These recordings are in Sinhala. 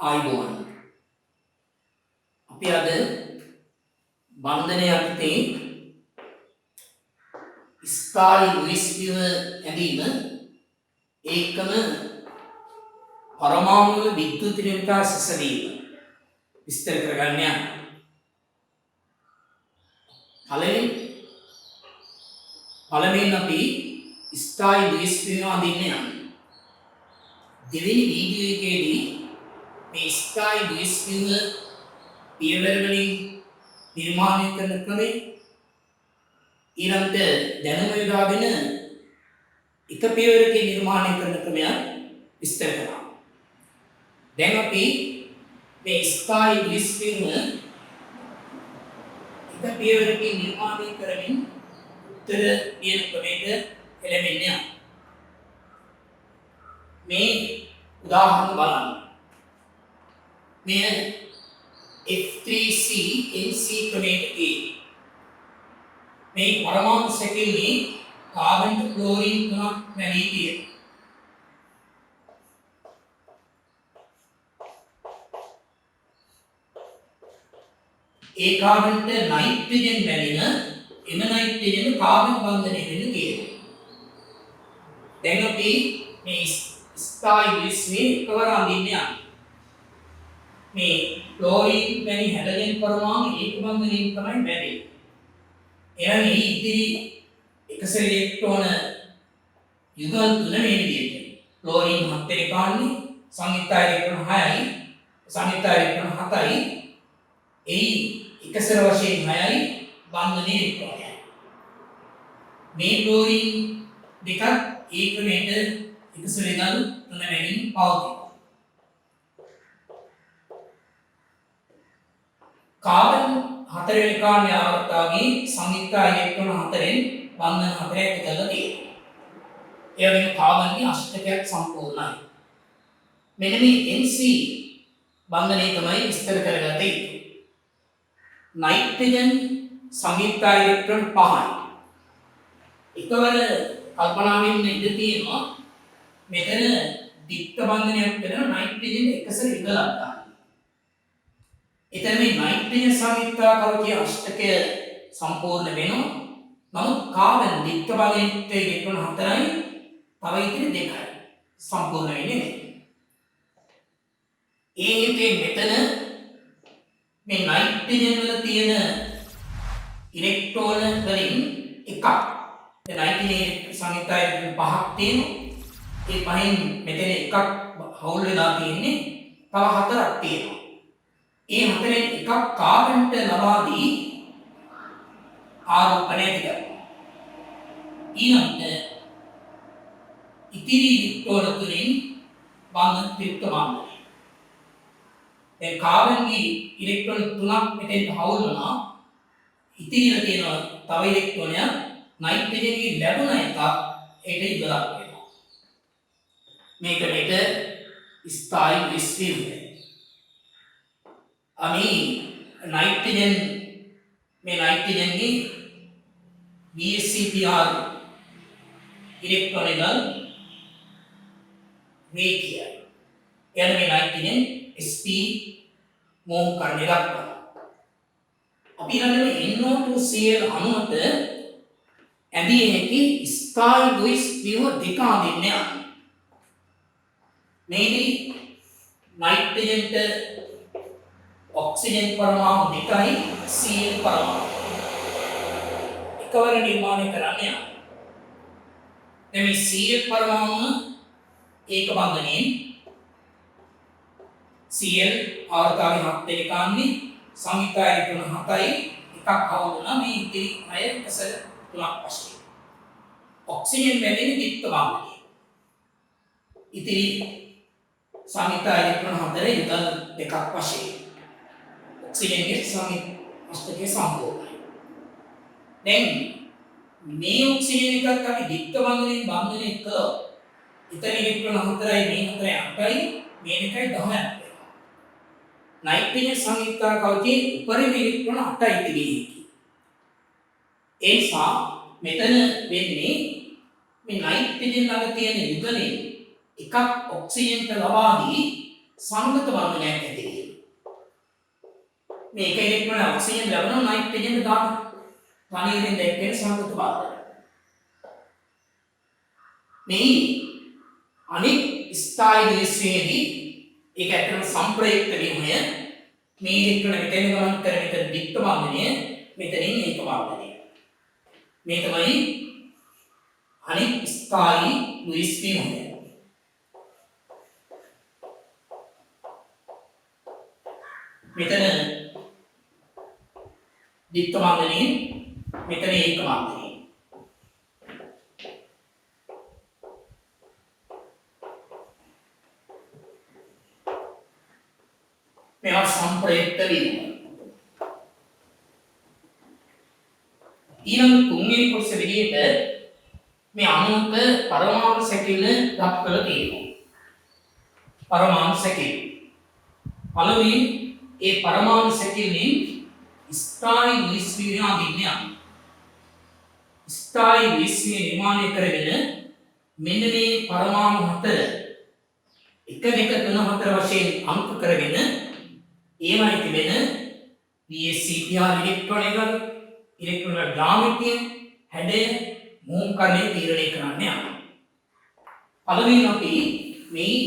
ආයුබෝවන් අපි අද බන්ධනය යටතේ ස්ථායි විශ්වීව ඇඳීම ඒකම පරමාණු විද්‍යුත් නිර්මාණ සැසවීම විස්තර කරගන්න යනවා. පළවෙනි අපි ස්ථායි විශ්වීව අඳින්න යනවා. දෙවෙනි වීඩියෝ එකේදී මේ ස්ථායි විශ්වීව පියවර වලින් නිර්මාණය කරන ක්‍රමය ඊළඟට දැනුම යොදාගෙන එක පියවරකින් නිර්මාණය කරන ක්‍රමය විස්තර කරනවා. දැන් අපි මේ ස්ථායි විශ්වීව එක පියවරකින් නිර්මාණය කරමින් උත්තර කියන ක්‍රමයක එළඹෙන්න යනවා. මේ උදාහරණ බලන්න. මේ F3C NC ක්‍රමයට මේ පරමාණු සැකෙන්නේ කාබන් ක්ලෝරින් තුනක් වැනී තියෙනවා. ඒ කාබන්ට නයිට්‍රජන් බැඳින එම නයිට්‍රජන් කාබන් බන්ධනය වෙන්න තියෙනවා. දැන් අපි මේ ස්ථායි විශ්වයේ එකවර අඳින්න යනවා. මේ ක්ලෝරින් වැනි හැලජන් පරමාණු ඒක බන්ධනයෙන් තමයි බැඳෙන්නේ. එහෙනම් මේ ඉතිරි එකසේ ඉලෙක්ට්‍රෝන යුගල් තුන මේ විදිහට. ක්ලෝරින් 7 වෙනි කාණ්ඩේ සංයුක්ත ඉලෙක්ට්‍රෝන 6යි සංයුක්ත ඉලෙක්ට්‍රෝන 7යි එයි එකසර වශයෙන් 6යි බන්ධනයේ ඉලෙක්ට්‍රෝනයයි. මේ ක්ලෝරින් දෙකක් ඒ ක්‍රමයට එකසර ඉලෙක්ට්‍රෝන 3 වෙනින් පවතිනවා. කාබන් 4 වෙනි කාණ්ඩයේ ආවර්තාවගේ සංයුක්ත ඉලෙක්ට්‍රෝන 4ෙන් බන්ධන 4ක් එකලා තියෙනවා. ඒ වගේම කාබන්ගේ අෂ්ටකයක් සම්පූර්ණයි. මෙන්න මේ NC බන්ධනය තමයි විස්තර කරගත යුතු. නයිට්‍රජන් සංයුක්ත ඉලෙක්ට්‍රෝන 5යි. එකවර කල්පනාවෙන්න ඉඳ තියෙනවා මෙතන දික්ක බන්ධනයක් කරන නයිට්‍රජන් එකසර ඉඳලා ගන්න. එතන මේ නයිට්‍රජන් සංයුක්තාකාරකයේ අෂ්ටකය සම්පූර්ණ වෙනවා. නමුත් කාබන් දික්ක බන්ධනයට ඉලෙක්ට්‍රෝන 4යි තව ඉතිරි 2යි සම්පූර්ණ වෙන්නේ නැහැ. ඒ හේතුවෙන් මෙතන මේ නයිට්‍රජන් වල තියෙන ඉලෙක්ට්‍රෝන වලින් එකක් දැන් නයිට්‍රජන් සංයුක්තය 5ක් තියෙනවා. ඒ පහෙන් මෙතන එකක් හවුල් වෙලා තියෙන්නේ. තව 4ක් තියෙනවා. ඒ 4න් එකක් කාබන්ට ලබා දී ආරෝපණය කරනවා. ඊළඟට ඉතිරි ඉලෙක්ට්‍රෝන තුලින් බන්ධන ත්‍රිත්වමාන. දැන් කාබන්ගේ ඉලෙක්ට්‍රෝන 3ක් මෙතෙන් හවුල් වුණා. ඉතිරිලා තියෙන තව ඉලෙක්ට්‍රෝනයක් නයිට්‍රජන්ගේ ලැබුණ එකක් ඒකට ඉදලක් වෙනවා. මේකට ස්ථායි විශ්වීව. අපි නයිට්‍රජන්ගේ BSCpR ඉලෙක්ට්‍රෝන එක රේඛීයයි. එන මේ නයිට්‍රජන් sp මෝල් කර්ණයක් ගන්නවා. අපි ඊළඟට NO2Cl අණුවට ඇදී හැකි ස්ථායි විශ්වීව දෙක අඳින්න යනවා. මේදී නයිට්‍රජන්ට ඔක්සිජන් පරමාණු දෙකයි Cl පරමාණු එකවර නිර්මාණය කරන්න යනවා. දැන් මේ Cl පරමාණු ඒක බන්ධනයෙන් Cl ආවර්තාවේ 7 වෙනි කාණ්ඩේ සංයුක්ත ඉලෙක්ට්‍රෝන 7යි එකක් හවුල් වුණා. මේ ඉතිරි 6 එකසර 3ක් වශයෙන්. ඔක්සිජන් බැඳෙන දික්ක බන්ධනය. ඉතිරි සංයුක්ත ඉලෙක්ට්‍රෝන 4 යුගල් දෙකක් වශයෙන්. ඔක්සිජන්ගේ සංයුක්ත අෂ්ටකය සම්පූර්ණයි. දැන් මේ ඔක්සිජන් එකත් අපි දික්ක බන්ධනයෙන් බන්ධනය කළොත් ඉතිරි ඉලෙක්ට්‍රෝන 4යි මේ 4යි 8යි මේ දෙකයි 10ක්. නයිට්‍රජන් සංයුක්තාකාරකයේ උපරිම ඉලෙක්ට්‍රෝන 8යි තිබෙන්නේ. ඒ නිසා මෙතන වෙන්නේ මේ නයිට්‍රජන් ළඟ තියෙන යුගලෙන් එකක් ඔක්සිජන්ට ලබා දී සංගත බන්ධනයක් ඇති වීම. මේක ඉලෙක්ට්‍රෝන ඔක්සිජන් ලැබෙනවා නයිට්‍රජන් දාන පණීරෙන් දැක්වෙන සංගත බන්ධනය. මේ අනිත් ස්ථායි දේශයේදී ඒක ඇත්තටම සම්ප්‍රයුක්ත වීමය. මේ ඉලෙක්ට්‍රෝන මෙතන ගමන් කරන විට ද්විත්ව බන්ධනය, මෙතනින් ඒක බන්ධනය. මේ තමයි අනිත් ස්ථායි ලුයිස් වීමය. මෙතන ද්විත්ව බන්ධනය, මෙතන ඒක බන්ධනය. මේවා සම්ප්‍රයුක්ත වීම. ඊළඟ තුන්වෙනි කොටස විදිහට මේ අණුක පරමාණු සැකිල්ල දක්වලා තියෙනවා. පරමාණු සැකිල්ල. පළවෙනි ඒ පරමාණු සැකිල්ලෙන් ස්ථායි විශ්වීර්ණ විඥාන. ස්ථායි විශ්වීර්ණ නිර්මාණය කරගෙන මෙන්න මේ පරමාණු හතර 1 2 3 4 වශයෙන් අංක කරගෙන ඒවයි තිබෙන VSCPR ඉලෙක්ට්‍රෝන ජ්‍යාමිතිය හැඩය මූලකරණය තීරණය කරන්න යනවා. පළවෙනි අපි මේ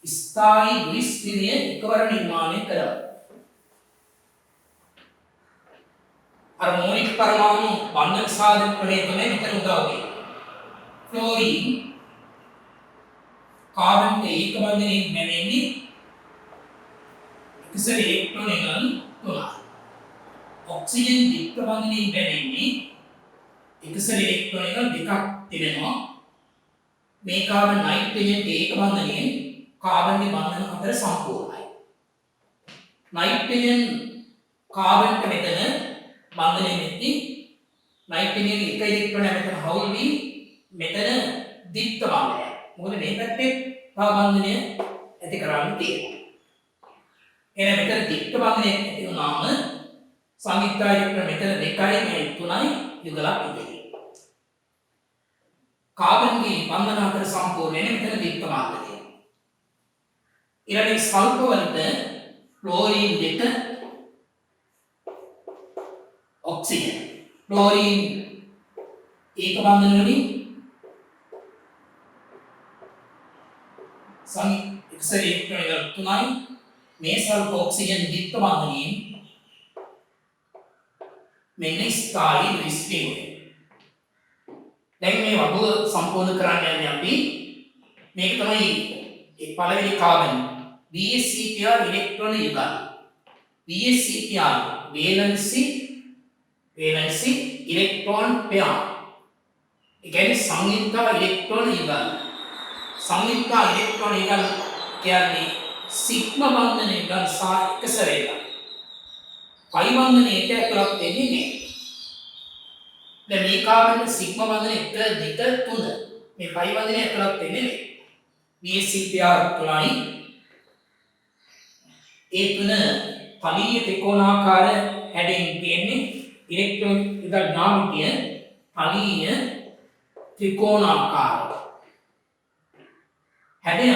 ස්ථායි විශ්වීර්ණය එකවර නිර්මාණය කරමු. අර මූලික පරමාණු බන්ධන සාධක ක්‍රමය තමයි මෙතන උදව් වෙන්නේ. ක්ලෝරින් කාබන් ඒක බන්ධනයෙන් නැවෙන්නේ ඉස්සර ඉලෙක්ට්‍රෝන තුනක්. ඔක්සිජන් ද්විත්ව බන්ධනයෙන් බැඳෙන්නේ ඉස්සර ඉලෙක්ට්‍රෝන දෙකක් තිබෙනවා. මේ කාබන් නයිට්‍රජන් ඒක බන්ධනයෙන් කාබන්ගේ බන්ධන හතර සම්පූර්ණයි. නයිට්‍රජන් කාබන්ට මෙතන බන්ධනය වෙද්දී නයිට්‍රජන් එක ඉලෙක්ට්‍රෝන මෙතන හවුල් වී මෙතන ද්විත්ව බන්ධනය. මොකද මේ පැත්තේ තව බන්ධනය ඇති කරන්න තියෙනවා. එහෙනම් මෙතන ද්විත්ව බන්ධනය ඇති වුණාම සංයුක්තා ඉලෙක්ට්‍රෝන මෙතන 2යි මේ 3යි යුගලක් ඉදෙන්නේ. කාබන්ගේ බන්ධන හතර සම්පූර්ණ වෙන මෙතන ද්විත්ව බන්ධනය. ඊළඟ සල්ෆර් වලට ක්ලෝරින් 2 ඔක්සිජන්. ක්ලෝරින් ඒක බන්ධන වලින් එක්සර් ඉලෙක්ට්‍රෝන 3යි මේ සල්ෆර් ඔක්සිජන් ද්විත්ව බන්ධනයෙන් මෙන්න ස්ථායි විශ්වීර්ණය. දැන් මේ වගුව සම්පූර්ණ කරන්න යන්නේ අපි මේක තමයි ඒ පළවෙනි කාබන් VSCPR ඉලෙක්ට්‍රෝන යුගල. VSCPR වේලන්සි ඉලෙක්ට්‍රෝන පෙයාර්. ඒ කියන්නේ සංයුක්ත ඉලෙක්ට්‍රෝන යුගල. සංයුක්ත ඉලෙක්ට්‍රෝන යුගල කියන්නේ සිග්මා බන්ධන යුගල සහ එකසර යුගල. පයි බන්ධනයට ඇතුළත් වෙන්නේ නැහැ. දැන් මේ කාබන් සිග්මා බන්ධන 1 2 3 මේ පයි බන්ධනය ඇතුළත් වෙන්නේ නැහැ. VSCPR තුනයි ඒ තුන පලීය ත්‍රිකෝණාකාර හැඩයෙන් තියෙන්නේ. ඉලෙක්ට්‍රෝන යුගල ඥාමිතිය පලීය ත්‍රිකෝණාකාර හැඩය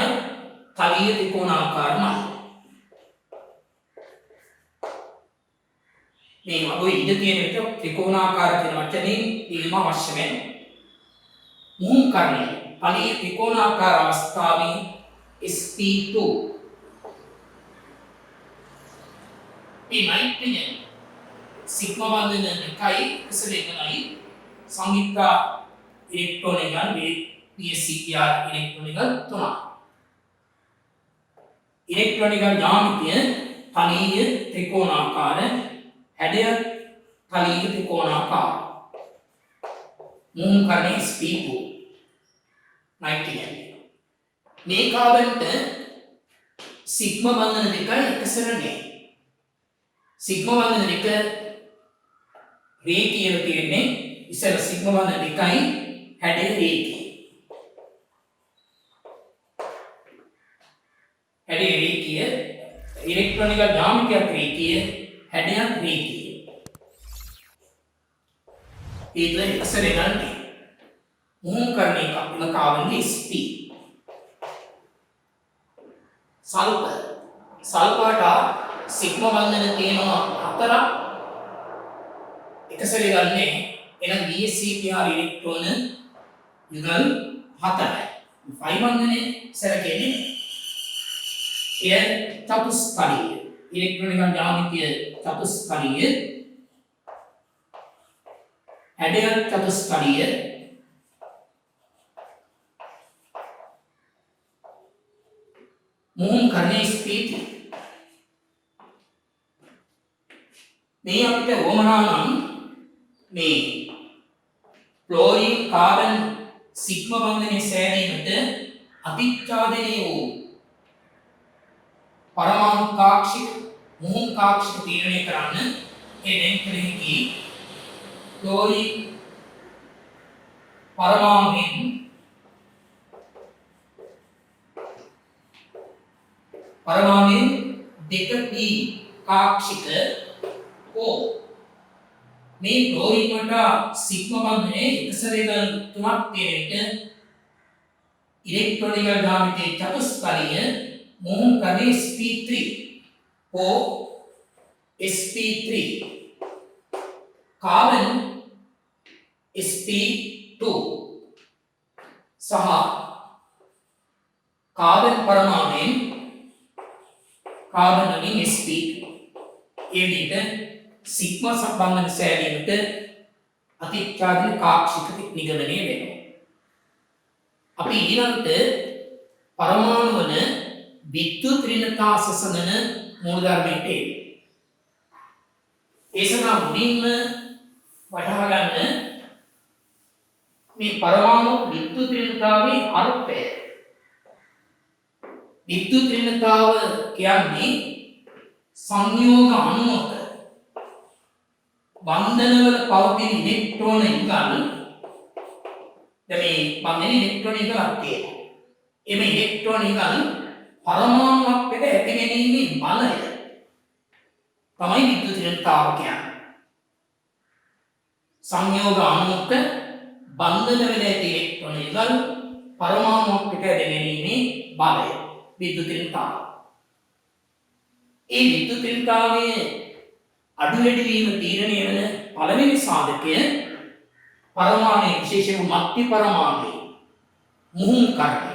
පලීය ත්‍රිකෝණාකාරමයි. මේ වගේ ඉඳ තියෙන විට ත්‍රිකෝණාකාර කියන වචنين තීම අවශ්‍ය වෙනවා. මුහුම් කරණය පලීය ත්‍රිකෝණාකාර අවස්ථාවේ sp2 මේ නයිට්‍රජන් සිග්මා බන්ධන එකයි ඉස්සරෙකයි සංයුක්ත ඉලෙක්ට්‍රෝන යන VSCPR ඉලෙක්ට්‍රෝන තුනක්. ඉලෙක්ට්‍රෝන ඥාමිතිය පලීය ත්‍රිකෝණාකාර හැඩය පලීය ත්‍රිකෝණාකාර. මුහුම් කරණය sp2 නයිට්‍රජන්. මේ කාබන්ට සිග්මා බන්ධන දෙකයි එකසර නැහැ. සිග්මා බන්ධන දෙක රේඛීයව තියෙන්නේ. ඉස්සර සිග්මා බන්ධන දෙකයි හැඩය රේඛීය. හැඩය රේඛීය. ඉලෙක්ට්‍රෝනික ඥාමිතියක් රේඛීය. හැඩයක් රේඛීය. ඒක ඉස්සර ගන්නේ මුහුම් කරණය කපන කාබන්ගේ sp. සල්පාට සිග්මා බන්ධන තියෙනවා 4ක්. එක සැරේ ගන්නේ එහෙනම් BSCPR ඉලෙක්ට්‍රෝන යුගල් 4යි. ෆයි බන්ධනේ සැරකෙන්නේ එය චතුස්කලීය ඉලෙක්ට්‍රෝනික ජ්‍යාමිතිය චතුස්කලීය හැඩය චතුස්කලීය මුහුන් කරන්නේ ස්පීති මේ අපිට වමනා නම් මේ ක්ලෝරින් කාබන් සිග්මා බන්ධනයේ සෑදීමට අතිච්ඡාදනය වූ परमाणु काक्षिक मुहुं काक्षिक तीरणे කරන්න ඒ දැන් කෙරෙහි ක්ලෝරින් පරමාණුෙන් දෙක p කාක්ෂික O මේ ක්ලෝරින් වලට සිග්මා බන්ධනයේ එකසරේදල් තුනක් තියෙන එක ඉලෙක්ට්‍රෝනික ජ්‍යාමිතියේ චතුස්කලීය मुहुं करने sp3 O sp3 carbon sp2 सह कार्बन परमाणु कार्बन वලින් sp2 ඒ විදිහට සිග්මා සම්බන්ධන සෑදීමට අතිච්ඡාදන කාක්ෂික නිගමනය වෙනවා. අපි ඊළඟට පරමාණු වල विद्युत ऋणता ससंगन मूलधर्मයට ඒ සඳහා මුලින්ම වටහා ගන්න මේ පරමාණු විද්‍යුත් ඍණතාවේ අර්ථය. විද්‍යුත් ඍණතාව කියන්නේ සංයෝග අණුවක බන්ධනවල පවතින ඉලෙක්ට්‍රෝන ඉගල් දැන් මේ බන්ධන ඉලෙක්ට්‍රෝන ඉගලක් තියෙනවා. එමේ ඉලෙක්ට්‍රෝන ඉගල් परमाणुවක් වෙද ඇතිවීමේ බලය තමයි විද්‍යුත් ඍණතාව කියන්නේ. සංයෝග අණුවක බන්ධන වෙන ඇති ඉලෙක්ට්‍රෝන ඉගල් පරමාණුවක් වෙද ඇතිවීමේ බලය විද්‍යුත් ඍණතාව. ඒ විද්‍යුත් ඍණතාවයේ අඩු වැඩි වීම තීරණය වෙන පළවෙනි සාධකය පරමාණු විශේෂයෙන්ම මධ්‍ය පරමාණු මුහුන් කරණය.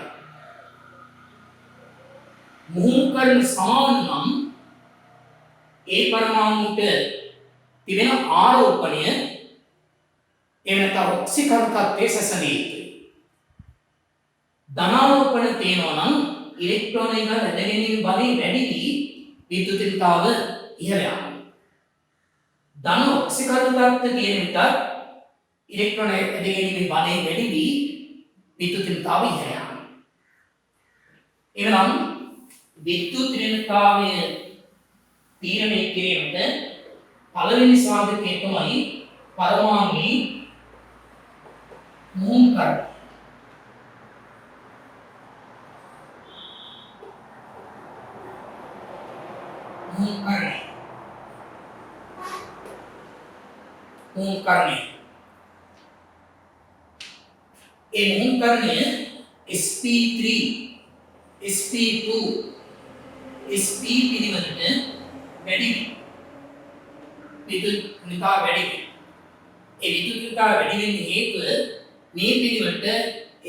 මුහුන් කරන සමාන නම් ඒ පරමාණුට තිබෙන ආරෝපණය එවනත ඔක්සිකරණ තත්ත්වයේ සැසඳී යුතුයි. ධනාරෝපණ තියෙනවා නම් ඉලෙක්ට්‍රෝන එක රැඳෙනීමේ බලය වැඩි වී විද්‍යුත් ඍණතාව ඉහළ යනවා. ධන ඔක්සිකරණ තත්ත්වය කියන විට ඉලෙක්ට්‍රෝන රැඳෙනීමේ බලය වැඩි වී විද්‍යුත් ඍණතාව ඉහළ යනවා. එවනම් විද්‍යුත් ඍණතාවය තීරණය කිරීමට පළවෙනි සාධකය තමයි පරමාණුයි මුහුන් කරණය. මුහුන් කරණය ඒ මුහුන් කරණය sp3 sp2 sp පිළිවෙලට වැඩි විද්‍යුත් ඍණතාව වැඩි වෙනවා. ඒ විද්‍යුත් ඍණතාව වැඩි වෙන්න හේතුව මේ පිළිවෙලට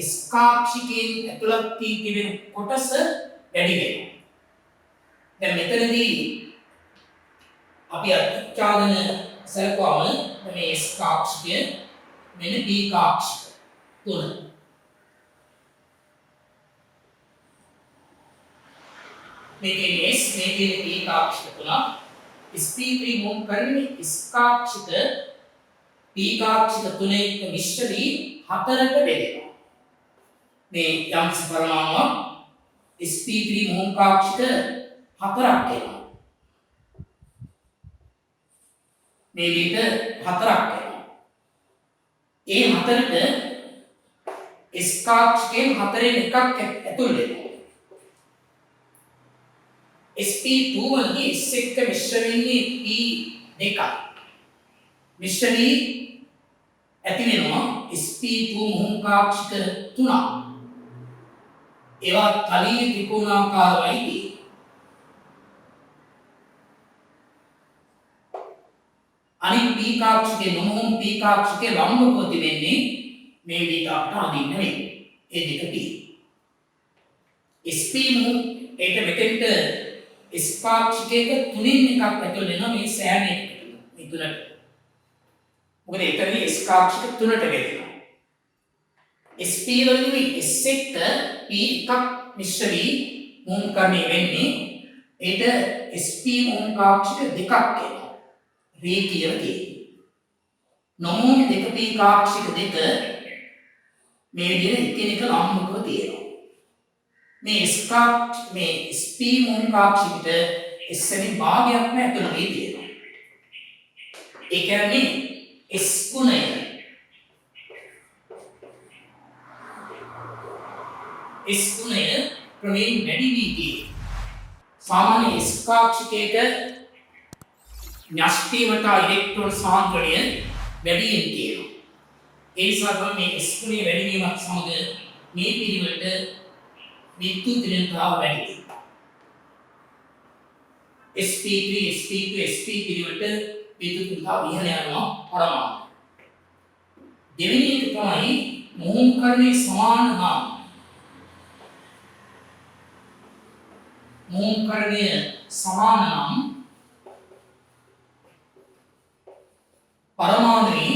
S කාක්ෂිකයෙන් ඇතුළත් වී තිබෙන කොටස වැඩි වෙනවා. දැන් මෙතනදී අපි අත්චාදන සලකුවම මේ S කාක්ෂිකය මෙන්න B කාක්ෂික තුන මේකේ S මේකේ P කාක්ෂික තුන sp3 මුහුන් කරන්නේ S කාක්ෂික P කාක්ෂික තුනේ මිශ්‍ර වී හතරට බෙදෙනවා. මේ යම් පරමාණුවක් sp3 මුහුන් කාක්ෂික හතරක් වෙනවා. මේ විදිහට හතරක් වෙනවා. ඒ හතරට S කාක්ෂිකයෙන් හතරෙන් එකක් ඇතුල් වෙනවා. sp2 වලදී S එක්ක මිශ්‍ර වෙන්නේ p2. මිශ්‍ර වී ඇති වෙනවා sp2 මුහුන් කාක්ෂික 3ක්. ඒවා තලීය ත්‍රිකෝණාකාරයි අනිත් P කාක්ෂිකේ නොමෝම් P කාක්ෂිකේ ලම්බකව තිබෙන්නේ මේ විදිහට අපට අඳින්න වෙන්නේ. ඒ දෙක තියෙනවා. SP මු ඒක මෙතෙන්ට S පාක්ෂිකයක තුنين එකක් ඇතුල් වෙනවා මේ සෑම එකකට. මේ තුනට. මොකද එතනදී S කාක්ෂික තුනට බෙදෙනවා. SP වලින් S එක්ක P එකක් මිශ්‍ර වී මූලකර්ණය වෙන්නේ. ඒට SP මූල කාක්ෂික දෙකක් එනවා. රේඛීයව තියෙනවා. නොමූල දෙක P කාක්ෂික දෙක මේ විදිහට එකිනෙක ලම්බකව තියෙනවා. මේ SP මූල කාක්ෂිකට S වලින් භාගයක්ම ඇතුළත තියෙනවා. ඒ කියන්නේ S ගුණය ක්‍රමයෙන් වැඩි වී තියෙනවා. සාමාන්‍ය S කාක්ෂිකයක න්‍යෂ්ටිමතා ඉලෙක්ට්‍රෝන සාන්ද්‍රණය වැඩියෙන් තියෙනවා. ඒ නිසා තමයි මේ S ගුණය වැඩි වීමත් සමග මේ පිළිවෙලට විද්‍යුත් ඍණතාව වැඩි වෙනවා. sp3 sp2 sp පිළිවෙලට විද්‍යුත් ඍණතාව ඉහළ යනවා පරමාණු. දෙවෙනි එක තමයි මූලකර්ණයේ සමාන නම් මූලකර්ණය සමාන නම් පරමාණුයි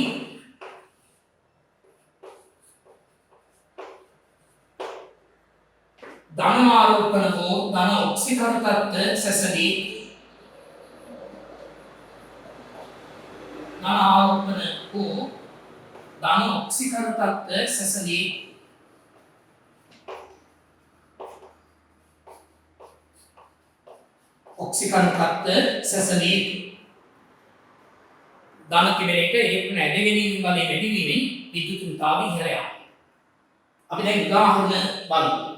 ධන ආරෝපණ හෝ ධන ඔක්සිකරණ තත්ත්ව සැසදී ධන ආරෝපණ හෝ ධන ඔක්සිකරණ තත්ත්ව සැසදී ඔක්සිකරණ තත්ත්ව සැසදී ධන කිවරේට ඉලෙක්ට්‍රෝන ඇදගෙනීම බලය වැඩි වීමෙන් විද්‍යුත් ඍණතාවය ඉහළ යනවා. අපි දැන් උදාහරණ බලමු.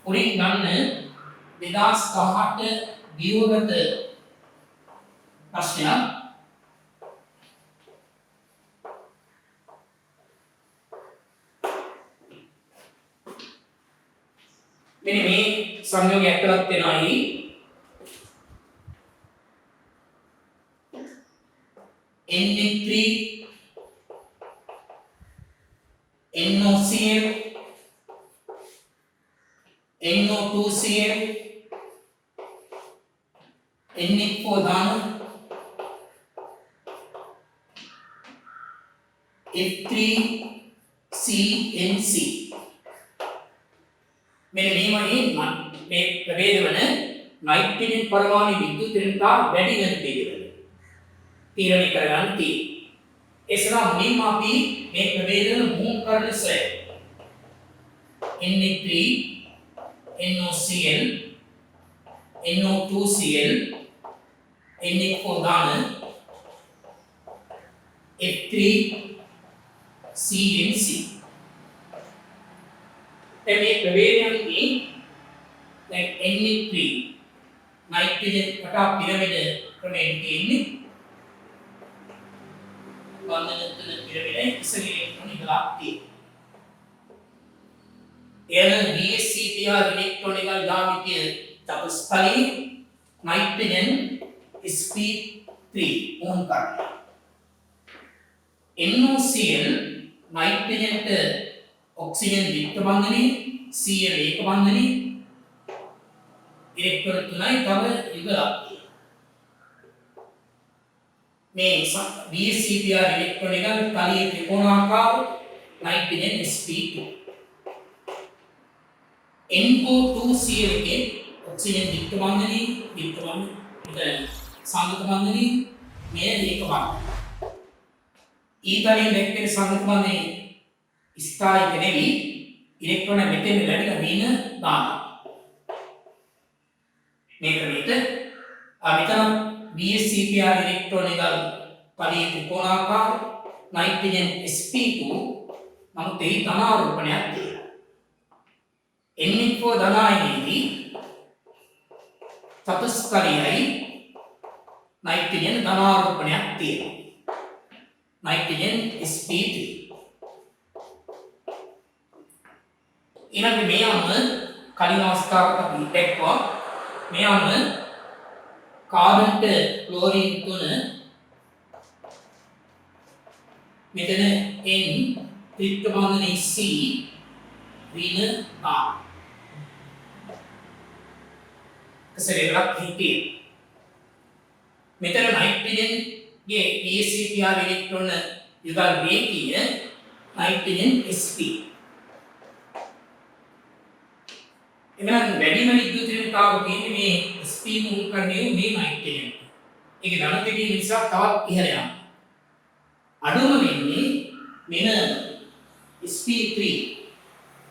උරින් ගන්න 2018 ගියෝගත ප්‍රශ්නයක්. මෙන්න මේ සංයෝගය ඇතුළත් වෙනයි Na3 NOCl NO2Cl Na4 දාන F3CNC මෙන්න මේ ප්‍රභේද වන නයිට්‍රජන් පරමාණු විද්‍යුත් ඍණතාව වැඩි වෙන පිළිවෙල තීරණය කරගන්න තියෙනවා. ඒ සඳහා මුලින්ම අපි මේ ප්‍රභේද වල මූලකර්ණ සොයමු. Na3 NOCl NO2Cl Na4 දාන F3CNC මේ ප්‍රභේදයන්ගේ දැන් Na3 නයිට්‍රජන් කටා පිරමිඩ ක්‍රමයෙන් තියෙන්නේ බන්ධනතුන පිරමිඩයි ඉස්සරහේ ඉලෙක්ට්‍රෝන එකක් තියෙනවා. එන VSCPR ඉලෙක්ට්‍රෝන එක දාමිතිය තපස්පලී නයිට්‍රජන් sp3 මූලකර්ණය. NOCl නයිට්‍රජන්ට ඔක්සිජන් ද්විත්ව බන්ධනයේ Cl ඒක බන්ධනයේ ඉලෙක්ට්‍රෝන තුනයි තව යුගලක් මේ VSCPR ඉලෙක්ට්‍රෝන එක තලියේ ත්‍රිකෝණාකාර නයිට්‍රජන් sp2 NO2Cl එකේ ඔක්සිජන් ද්විත්ව බන්ධනයේ සංයුත බන්ධනයේ මේ ඒක බන්ධනය ඊතලින් දැක්වෙන සංයුත බන්ධනයේ ස්ථායික නෙවි ඉලෙක්ට්‍රෝන මෙතෙන් ලැබිලා දින දානවා. මේක මෙතන VSCPR ඉලෙක්ට්‍රෝන එක පරිදි ත්‍රිකෝණාකාර නයිට්‍රජන් sp2 නමුත් ඒ ධන ආරෝපණයක් තියෙනවා. Na4 ධනායනයේදී චතුස්කලයයි නයිට්‍රජන් ධන ආරෝපණයක් තියෙනවා. nitrogen sp3 ඊළඟ මේ අනුව කලින් අවස්ථාවක අපි දැක්වා මේ අනුව කාබන්ට ක්ලෝරින් 3 මෙතන N ත්‍රිත්ව බන්ධනයේ C ඍණ R කසරේලක් හිටියේ මෙතන නයිට්‍රජන් ගේ PSCpR ඉලෙක්ට්‍රෝන යුගල් රේඛීය නයිට්‍රජන් sp එමනම් වැඩිම විද්‍යුත් ඍණතාව තියෙන්නේ මේ sp මුල් කරන්නේ මේ නයිට්‍රජන්. ඒකේ ධන තිබීම නිසා තවත් ඉහළ යනවා. අඩුම වෙන්නේ මෙන්න sp3.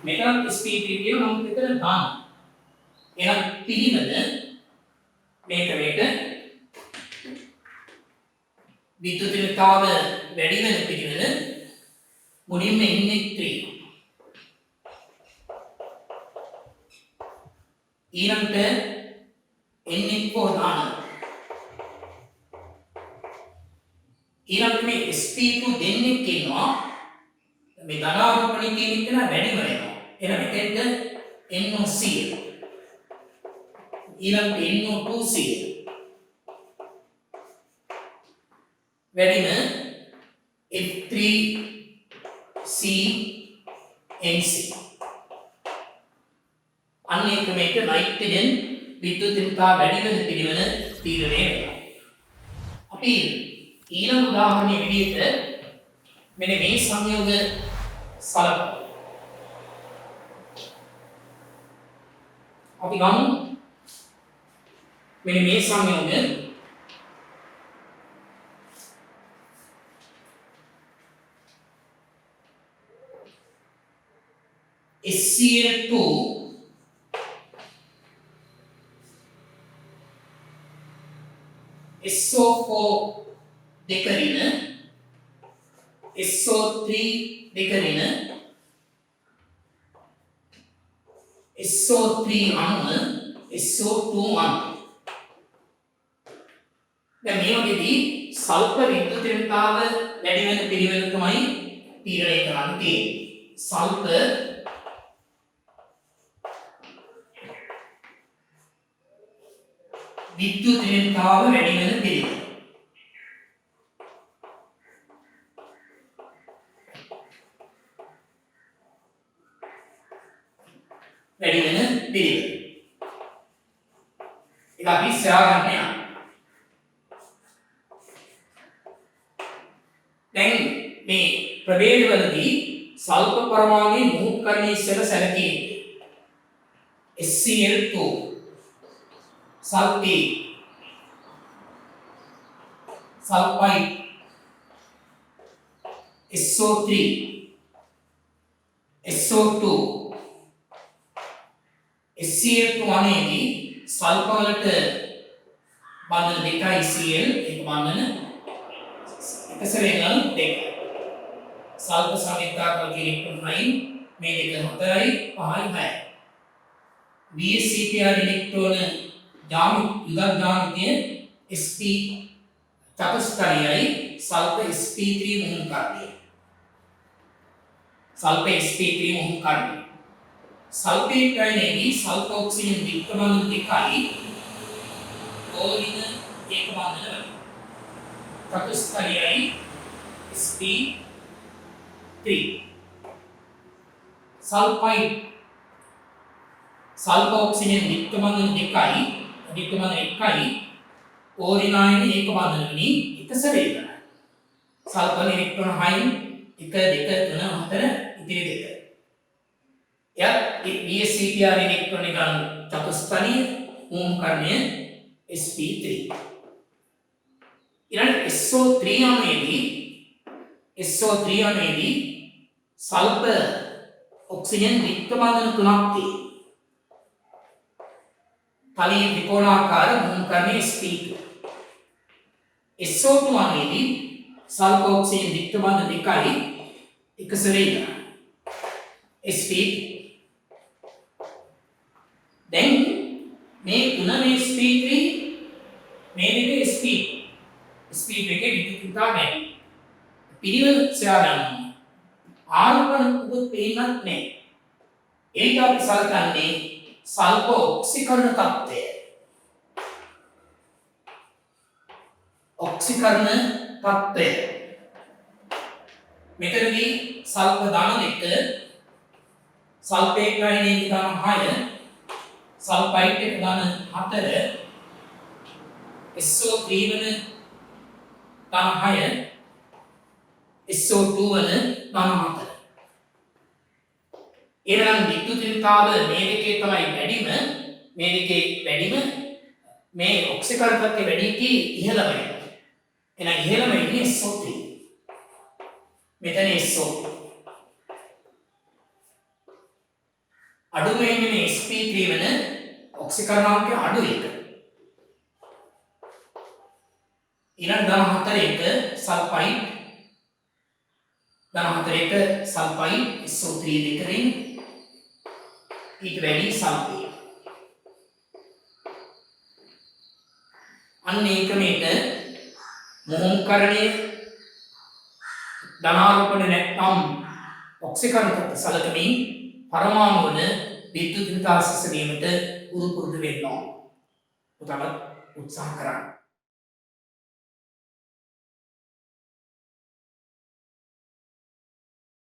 මෙතන sp3 කියන නම් මෙතන ධන. එහෙනම් පිළිවෙල මේක විද්‍යුත් ඍණතාව වැඩි වෙන පිළිවෙල මුලින්ම Na3 ඊළඟට Na4 දාන ඊළඟට මේ sp2 දෙන්නෙක් ඉන්නවා මේ ධනාරෝපණය කියන එක වැඩිම වෙනවා එහෙනම් මෙතෙන්ද NOCl ඊළඟට NO2Cl වැඩිම F3CNC අන්න ඒක මේක නයිට්‍රජන් විද්‍යුත් ඍණතාව වැඩි වෙන පිළිවෙල තීරණය වෙනවා. අපි ඊළඟ උදාහරණයේ විදිහට මෙන්න මේ සංයෝග සලකමු. අපි ගමු මෙන්න මේ සංයෝග HCl2 SO4 දෙකරින SO3 දෙකරින SO3 අණුව SO2 අණුව දැන් මේ වගේදී සල්ෆර් විද්‍යුත් ඍණතාව වැඩි වෙන පිළිවෙල තමයි තීරණය කරන්න තියෙන්නේ සල්ෆර් විද්‍යුත් ඍණතාව වැඩි වෙන පිළිවෙල වැඩි වෙන පිළිවෙල ඒක අපි සොයාගන්න යනවා දැන් මේ ප්‍රභේදවලදී සල්ෆර් පරමාණුයේ මුහුත්කරණය ඉස්සර සැලකිය HCl2 sulfate sulfide SO3 SO2 HCl2 අනේදී sulphur වලට බන්ධන දෙකයි Cl එක බන්ධන එකසරේන දෙක සල්ෆර් සමීකරණ ඉලෙක්ට්‍රෝන 9 මේ දෙක 4යි 5යි 6යි BSCpR ඉලෙක්ට්‍රෝන युगल जामितीय sp चतुष्टयी सल्फर sp3 मुहूर्त कर दिए सल्फर sp3 मुहूर्त कर दिए सल्फेट कहने की सल्फर ऑक्सीजन विक्रमण दिखाई और इन एक बंधन चतुष्टयी sp3 सल्फाइड सल्फर ऑक्सीजन विक्रमण दिखाई විද්‍යමාන එකයි ඕරිනායන ඒක බඳුනගනි එක සැරේ කරා සල්ෆර් ඉලෙක්ට්‍රෝන 6 1 2 3 4 ඉතිරි දෙක යක් BSCpR ඉලෙක්ට්‍රෝන එක චතුස්තනීය මුම් කරණය sp3 ඊළඟ SO3 අණුවේදී සල්ෆර් ඔක්සිජන් විද්‍යමාන තුනක් තියෙනවා तली त्रिकोणाकार मूलकर्णी sp2 SO2 अनेदी सल्फर ऑक्सीजन दिक्तबंध दिखाई एक सरेगा sp2 then මේ තුනම sp3 මේ දෙක sp2 sp2 එකේ විද්‍යුත් ඍණතාව වැඩි පිළිවෙල සොයා ගන්න. ආරෝපණ උපත් පේන්නත් නැහැ. ඒක අපි සලකන්නේ සල්ප ඔක්සිකරණ තත්ත්වය. ඔක්සිකරණ තත්ත්වය. මෙතනදී සල්ප ධන 2, සල්පේට්‍රයිනේක ධන 6, සල්ෆයිඩ් එක ධන 4, SO3 වන ධන 6, SO2 වන ධන 4. එහෙනම් විද්‍යුතින්තාව මේ දෙකේ තමයි වැඩිම, මේ දෙකේ වැඩිම, මේ ඔක්සිකරණ තත්ත්වය වැඩි කී ඉහළම වෙනවා. එහෙනම් ඉහළම ඉන්නේ SO3. මෙතන SO. අඩුම ඉන්නේ sp3 වෙන ඔක්සිකරණාංකය අඩු එක. ඊළඟ ධන 4 එක සල්ෆයිඩ්, ධන 4 එක සල්ෆයිඩ් SO3 දෙකකින් ඊට වැඩි සල්ෆේට්. අන්න ඒක මේක මොහොන්කරණයේ ධනාරෝපණ නැත්නම් ඔක්සිකරණ තත්ත්ව සලකමින් පරමාණු වල විද්‍යුත් විතාසස වීමට උරුපුරුදු වෙන්න ඕන. උත්සාහ කරන්න.